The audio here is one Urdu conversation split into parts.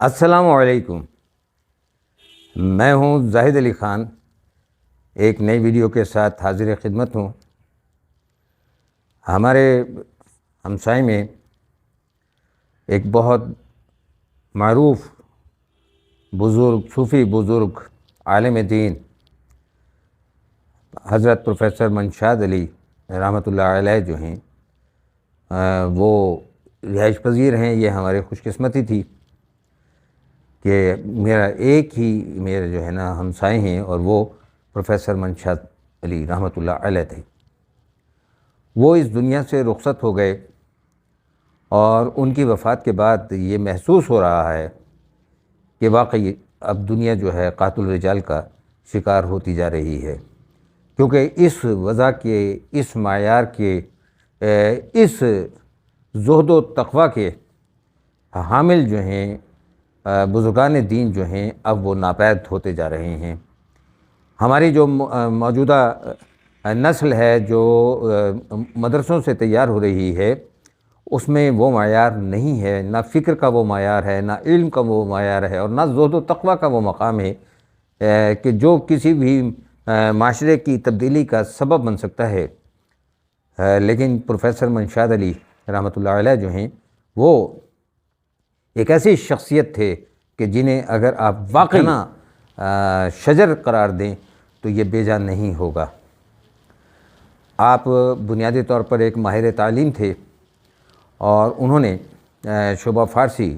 السلام علیکم، میں ہوں زاہد علی خان، ایک نئی ویڈیو کے ساتھ حاضر خدمت ہوں۔ ہمارے ہمسائے میں ایک بہت معروف بزرگ صوفی بزرگ عالم دین حضرت پروفیسر منشاد علی رحمۃ اللہ علیہ جو ہیں وہ رہائش پذیر ہیں۔ یہ ہمارے خوش قسمتی تھی کہ میرا ایک ہی میرے جو ہے نا ہمسائے ہیں اور وہ پروفیسر منشاد علی رحمۃ اللہ علیہ تھے۔ وہ اس دنیا سے رخصت ہو گئے اور ان کی وفات کے بعد یہ محسوس ہو رہا ہے کہ واقعی اب دنیا جو ہے قحط الرجال کا شکار ہوتی جا رہی ہے، کیونکہ اس وضع کے، اس معیار کے، اس زہد و تقویٰ کے حامل جو ہیں بزرگان دین جو ہیں اب وہ ناپید ہوتے جا رہے ہیں۔ ہماری جو موجودہ نسل ہے جو مدرسوں سے تیار ہو رہی ہے، اس میں وہ معیار نہیں ہے، نہ فکر کا وہ معیار ہے، نہ علم کا وہ معیار ہے، اور نہ زہد و تقویٰ کا وہ مقام ہے کہ جو کسی بھی معاشرے کی تبدیلی کا سبب بن سکتا ہے۔ لیکن پروفیسر منشاد علی رحمۃ اللہ علیہ جو ہیں وہ ایک ایسی شخصیت تھے کہ جنہیں اگر آپ واقعی شجر قرار دیں تو یہ بے جان نہیں ہوگا۔ آپ بنیادی طور پر ایک ماہر تعلیم تھے اور انہوں نے شعبہ فارسی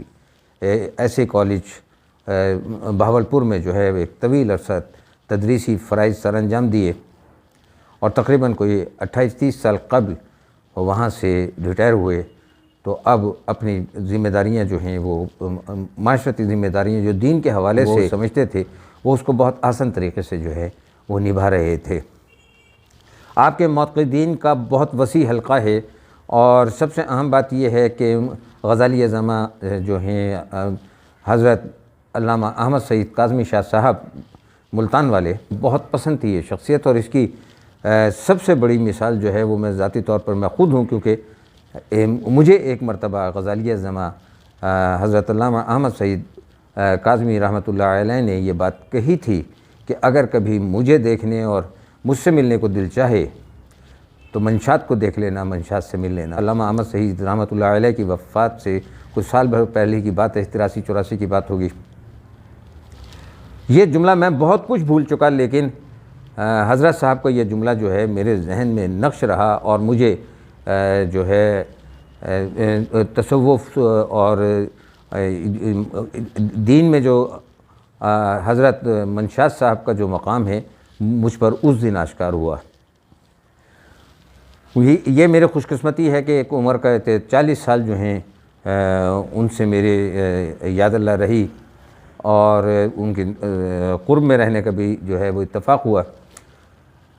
ایسے کالج بہاولپور میں جو ہے ایک طویل عرصہ تدریسی فرائض سر انجام دیے اور تقریباً کوئی 28-30 سال قبل وہاں سے ریٹائر ہوئے۔ تو اب اپنی ذمہ داریاں جو ہیں وہ معاشرتی ذمہ داریاں جو دین کے حوالے سے سمجھتے تھے وہ اس کو بہت آسان طریقے سے جو ہے وہ نبھا رہے تھے۔ آپ کے معتقدین کا بہت وسیع حلقہ ہے اور سب سے اہم بات یہ ہے کہ غزالی اعظمہ جو ہیں حضرت علامہ احمد سعید کاظمی شاہ صاحب ملتان والے، بہت پسند تھی یہ شخصیت، اور اس کی سب سے بڑی مثال جو ہے وہ میں ذاتی طور پر میں خود ہوں، کیونکہ مجھے ایک مرتبہ غزالی اعظمہ حضرت علامہ احمد سعید کاظمی رحمۃ اللہ علیہ نے یہ بات کہی تھی کہ اگر کبھی مجھے دیکھنے اور مجھ سے ملنے کو دل چاہے تو منشاد کو دیکھ لینا، منشاد سے مل لینا۔ علامہ احمد سعید رحمۃ اللہ علیہ کی وفات سے کچھ سال بھر پہلے کی بات ہے، 83-84 کی بات ہوگی۔ یہ جملہ میں بہت کچھ بھول چکا، لیکن حضرت صاحب کا یہ جملہ جو ہے میرے ذہن میں نقش رہا اور مجھے جو ہے تصوف اور دین میں جو حضرت منشاد صاحب کا جو مقام ہے مجھ پر اس دن آشکار ہوا۔ یہ میرے خوش قسمتی ہے کہ ایک عمر کا 40 سال جو ہیں ان سے میرے یاد اللہ رہی اور ان کے قرب میں رہنے کا بھی جو ہے وہ اتفاق ہوا،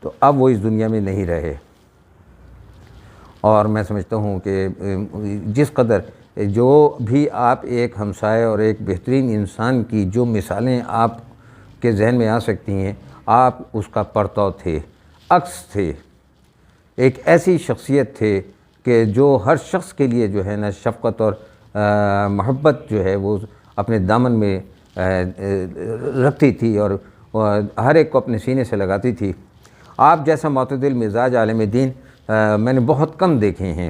تو اب وہ اس دنیا میں نہیں رہے۔ اور میں سمجھتا ہوں کہ جس قدر جو بھی آپ ایک ہمسائے اور ایک بہترین انسان کی جو مثالیں آپ کے ذہن میں آ سکتی ہیں، آپ اس کا پرتو تھے، عکس تھے، ایک ایسی شخصیت تھے کہ جو ہر شخص کے لیے جو ہے نا شفقت اور محبت جو ہے وہ اپنے دامن میں رکھتی تھی اور ہر ایک کو اپنے سینے سے لگاتی تھی۔ آپ جیسا معتدل مزاج عالم دین میں نے بہت کم دیکھے ہیں،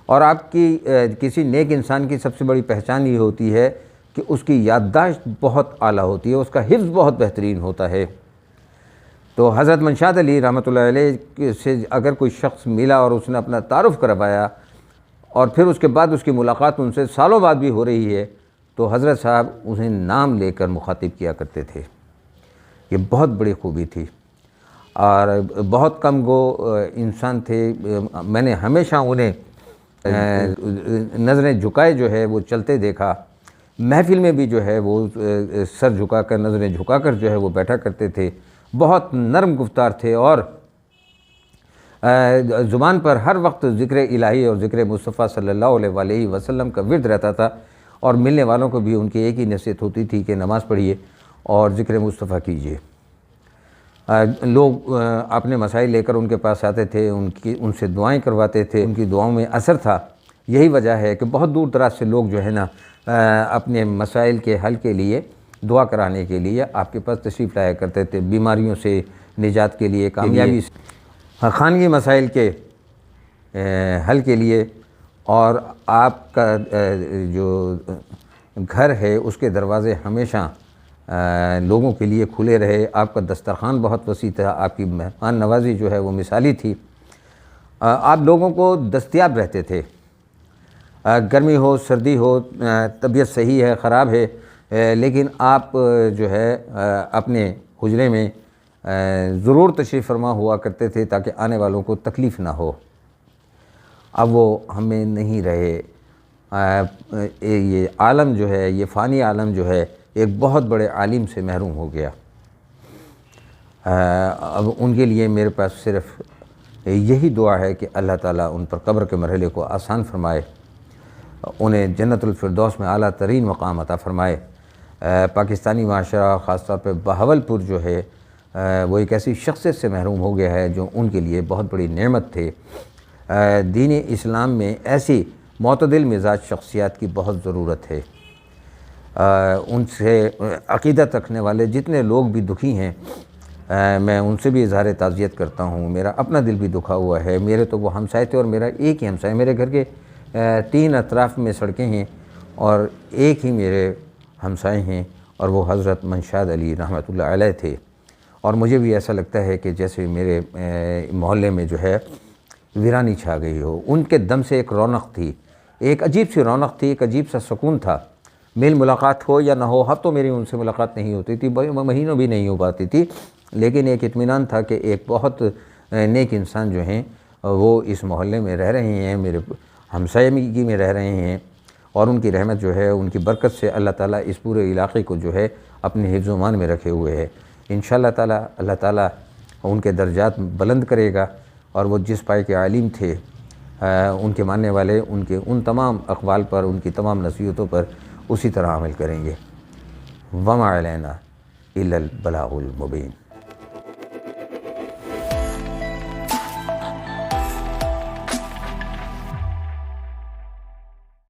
اور آپ کی کسی نیک انسان کی سب سے بڑی پہچان یہ ہوتی ہے کہ اس کی یادداشت بہت اعلیٰ ہوتی ہے، اس کا حفظ بہت بہترین ہوتا ہے۔ تو حضرت منشاد علی رحمۃ اللہ علیہ سے اگر کوئی شخص ملا اور اس نے اپنا تعارف کروایا اور پھر اس کے بعد اس کی ملاقات ان سے سالوں بعد بھی ہو رہی ہے، تو حضرت صاحب انہیں نام لے کر مخاطب کیا کرتے تھے۔ یہ بہت بڑی خوبی تھی اور بہت کم گو انسان تھے۔ میں نے ہمیشہ انہیں نظریں جھکائے جو ہے وہ چلتے دیکھا، محفل میں بھی جو ہے وہ سر جھکا کر، نظریں جھکا کر جو ہے وہ بیٹھا کرتے تھے۔ بہت نرم گفتار تھے اور زبان پر ہر وقت ذکر الہی اور ذکر مصطفیٰ صلی اللہ علیہ وسلم کا ورد رہتا تھا، اور ملنے والوں کو بھی ان کی ایک ہی نصیحت ہوتی تھی کہ نماز پڑھیے اور ذکر مصطفیٰ کیجیے۔ لوگ اپنے مسائل لے کر ان کے پاس آتے تھے، ان سے دعائیں کرواتے تھے، ان کی دعاؤں میں اثر تھا، یہی وجہ ہے کہ بہت دور دراز سے لوگ جو ہے نا اپنے مسائل کے حل کے لیے دعا کرانے کے لیے آپ کے پاس تشریف لایا کرتے تھے، بیماریوں سے نجات کے لیے، کامیابی سے، خانگی مسائل کے حل کے لیے، اور آپ کا جو گھر ہے اس کے دروازے ہمیشہ لوگوں کے لیے کھلے رہے۔ آپ کا دسترخوان بہت وسیع تھا، آپ کی مہمان نوازی جو ہے وہ مثالی تھی، آپ لوگوں کو دستیاب رہتے تھے، گرمی ہو سردی ہو، طبیعت صحیح ہے خراب ہے، لیکن آپ جو ہے اپنے حجرے میں ضرور تشریف فرما ہوا کرتے تھے تاکہ آنے والوں کو تکلیف نہ ہو۔ اب وہ ہمیں نہیں رہے، یہ عالم جو ہے، یہ فانی عالم جو ہے ایک بہت بڑے عالم سے محروم ہو گیا۔ اب ان کے لیے میرے پاس صرف یہی دعا ہے کہ اللہ تعالیٰ ان پر قبر کے مرحلے کو آسان فرمائے، انہیں جنت الفردوس میں اعلیٰ ترین مقام عطا فرمائے۔ پاکستانی معاشرہ خاص طور پہ بہاولپور جو ہے وہ ایک ایسی شخصیت سے محروم ہو گیا ہے جو ان کے لیے بہت بڑی نعمت تھے۔ دین اسلام میں ایسی معتدل مزاج شخصیات کی بہت ضرورت ہے۔ ان سے عقیدت رکھنے والے جتنے لوگ بھی دکھی ہیں، میں ان سے بھی اظہار تعزیت کرتا ہوں۔ میرا اپنا دل بھی دکھا ہوا ہے۔ میرے تو وہ ہمسائے تھے اور میرا ایک ہی ہمسائے، میرے گھر کے 3 اطراف میں سڑکیں ہیں اور ایک ہی میرے ہمسائے ہیں، اور وہ حضرت منشاد علی رحمۃ اللہ علیہ تھے۔ اور مجھے بھی ایسا لگتا ہے کہ جیسے میرے محلے میں جو ہے ویرانی چھا گئی ہو۔ ان کے دم سے ایک رونق تھی، ایک عجیب سی رونق تھی، ایک عجیب سا سکون تھا۔ میل ملاقات ہو یا نہ ہو، ہفتوں میری ان سے ملاقات نہیں ہوتی تھی، مہینوں بھی نہیں ہو پاتی تھی، لیکن ایک اطمینان تھا کہ ایک بہت نیک انسان جو ہیں وہ اس محلے میں رہ رہے ہیں، میرے ہمسائیگی میں رہ رہے ہیں، اور ان کی رحمت جو ہے، ان کی برکت سے اللہ تعالیٰ اس پورے علاقے کو جو ہے اپنے حفظ و امان میں رکھے ہوئے ہے۔ انشاءاللہ تعالیٰ اللہ تعالیٰ ان کے درجات بلند کرے گا، اور وہ جس پائے کے عالم تھے، ان کے ماننے والے ان کے ان تمام اقوال پر، ان کی تمام نصیحتوں پر اسی طرح عمل کریں گے۔ وما علینا الا البلاغ المبین۔